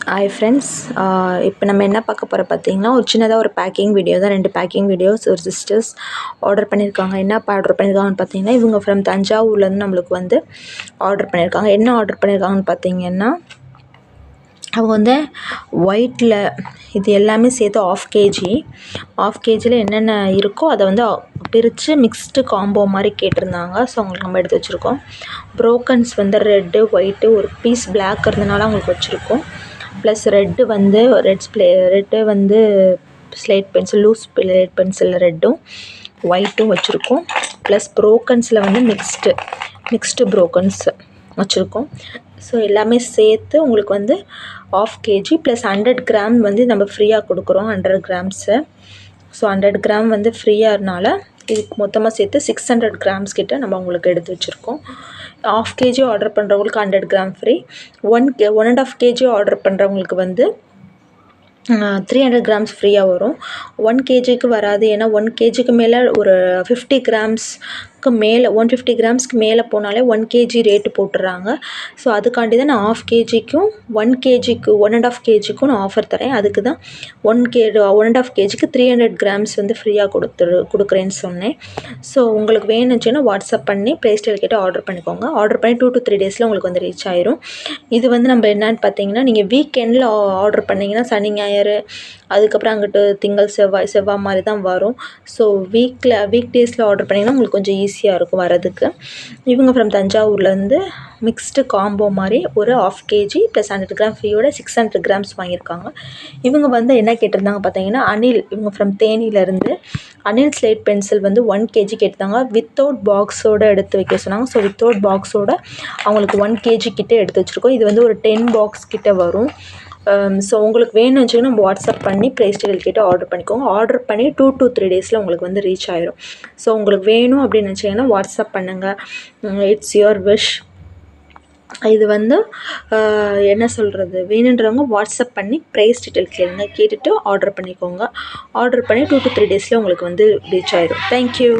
Hi friends, இப்போ நம்ம என்ன பார்க்க போகிறோம் பார்த்தீங்கன்னா, ஒரு சின்னதாக ஒரு பேக்கிங் வீடியோ தான். 2 பேக்கிங் வீடியோஸ் ஒரு சிஸ்டர்ஸ் ஆர்டர் பண்ணியிருக்காங்க. என்ன ஆர்டர் பண்ணியிருக்காங்கன்னு பார்த்தீங்கன்னா, இவங்க ஃப்ரம் தஞ்சாவூர்லேருந்து நம்மளுக்கு வந்து ஆர்டர் பண்ணியிருக்காங்க. என்ன ஆர்டர் பண்ணியிருக்காங்கன்னு பார்த்தீங்கன்னா, அவங்க வந்து ஒயிட்டில் இது எல்லாமே சேர்த்து ஆஃப் கேஜியில் என்னென்ன இருக்கோ அதை வந்து பிரித்து மிக்ஸ்டு காம்போ மாதிரி கேட்டிருந்தாங்க. ஸோ அவங்களுக்கு நம்ம எடுத்து வச்சுருக்கோம். ப்ரோக்கன்ஸ் வந்து ரெட்டு, ஒயிட்டு, ஒரு பீஸ் பிளாக் இருந்தனால அவங்களுக்கு வச்சுருக்கோம். ப்ளஸ் ரெட்டு வந்து slate pencil, loose slate pencil ரெட்டும் ஒயிட்டும் வச்சுருக்கோம். ப்ளஸ் ப்ரோக்கன்ஸில் வந்து மிக்ஸ்டு ப்ரோக்கன்ஸ் வச்சுருக்கோம். ஸோ எல்லாமே சேர்த்து உங்களுக்கு வந்து ஆஃப் கேஜி ப்ளஸ் 100 கிராம் வந்து நம்ம ஃப்ரீயாக கொடுக்குறோம். 100 கிராம்ஸு. ஸோ 100 கிராம் வந்து ஃப்ரீயாகிறனால இதுக்கு மொத்தமாக சேர்த்து 600 கிராம்ஸ் கிட்ட நம்ம அவங்களுக்கு எடுத்து வச்சுருக்கோம். ஆஃப் கேஜி ஆர்டர் பண்ணுறவங்களுக்கு 100 கிராம் ஃப்ரீ. 1.5 கேஜி ஆர்டர் பண்ணுறவங்களுக்கு வந்து 300 கிராம்ஸ் ஃப்ரீயாக வரும். 1 கேஜிக்கு வராது. ஏன்னா 1 கேஜிக்கு மேலே ஒரு 50 கிராம்ஸ்க்கு மேலே 150 கிராம்ஸ்க்கு மேலே போனாலே 1 கேஜி ரேட்டு போட்டுடுறாங்க. ஸோ அதுக்காண்டி தான் நான் ஆஃப் கேஜிக்கும் 1 கேஜிக்கு 1.5 கேஜிக்கும் நான் ஆஃபர் தரேன். அதுக்கு தான் 1.5 கேஜிக்கு 300 கிராம்ஸ் வந்து ஃப்ரீயாக கொடுக்குறேன்னு சொன்னேன். ஸோ உங்களுக்கு வேணுச்சுன்னா வாட்ஸ்அப் பண்ணி ப்ளேஸ்டைல் கிட்ட ஆர்டர் பண்ணிக்கோங்க. ஆர்டர் பண்ணி 2 to 3 டேஸில் உங்களுக்கு வந்து ரீச் ஆயிரும். இது வந்து நம்ம என்னன்னு பார்த்தீங்கன்னா, நீங்கள் வீக்கெண்டில் ஆர்டர் பண்ணிங்கன்னா சனி ஞாயிறு அதுக்கப்புறம் அங்கிட்டு திங்கள் செவ்வாய் மாதிரி தான் வரும். ஸோ வீக் டேஸில் ஆர்டர் பண்ணிங்கன்னா உங்களுக்கு கொஞ்சம் ஈஸியாக இருக்கும் வரதுக்கு. இவங்க ஃப்ரம் தஞ்சாவூர்லேருந்து மிக்ஸ்டு காம்போ மாதிரி ஒரு ஆஃப் கேஜி ப்ளஸ் 100 கிராம் ஃப்ரீயோட 600 கிராம்ஸ் வாங்கியிருக்காங்க. இவங்க வந்து என்ன கேட்டிருந்தாங்க பார்த்தீங்கன்னா, அனில், இவங்க ஃப்ரம் தேனியிலேருந்து அனில் ஸ்லேட் பென்சில் வந்து 1 கேஜி கேட்டிருந்தாங்க. வித்தவுட் பாக்ஸோடு எடுத்து வைக்க சொன்னாங்க. ஸோ வித்தவுட் பாக்ஸோடு அவங்களுக்கு 1 கேஜி கிட்டே எடுத்து வச்சுருக்கோம். இது வந்து ஒரு 10 பாக்ஸ் கிட்டே வரும். ஸோ உங்களுக்கு வேணும்னு வச்சுக்கோங்க, நம்ம வாட்ஸ்அப் பண்ணி ப்ளேஸ்டைல் கிட்ட ஆர்டர் பண்ணிக்கோங்க. ஆர்டர் பண்ணி 2 to 3 டேஸில் உங்களுக்கு வந்து ரீச் ஆயிரும். ஸோ உங்களுக்கு வேணும் அப்படின்னு நினச்சிங்கன்னா வாட்ஸ்அப் பண்ணுங்கள். It's your wish. இது வந்து என்ன சொல்கிறது, வேணுன்றவங்க வாட்ஸ்அப் பண்ணி ப்ரைஸ் டீட்டெயில் கேட்டுட்டு ஆர்டர் பண்ணிக்கோங்க. ஆர்டர் பண்ணி 2 to 3 டேஸில் உங்களுக்கு வந்து ரீச் ஆயிரும். தேங்க்யூ.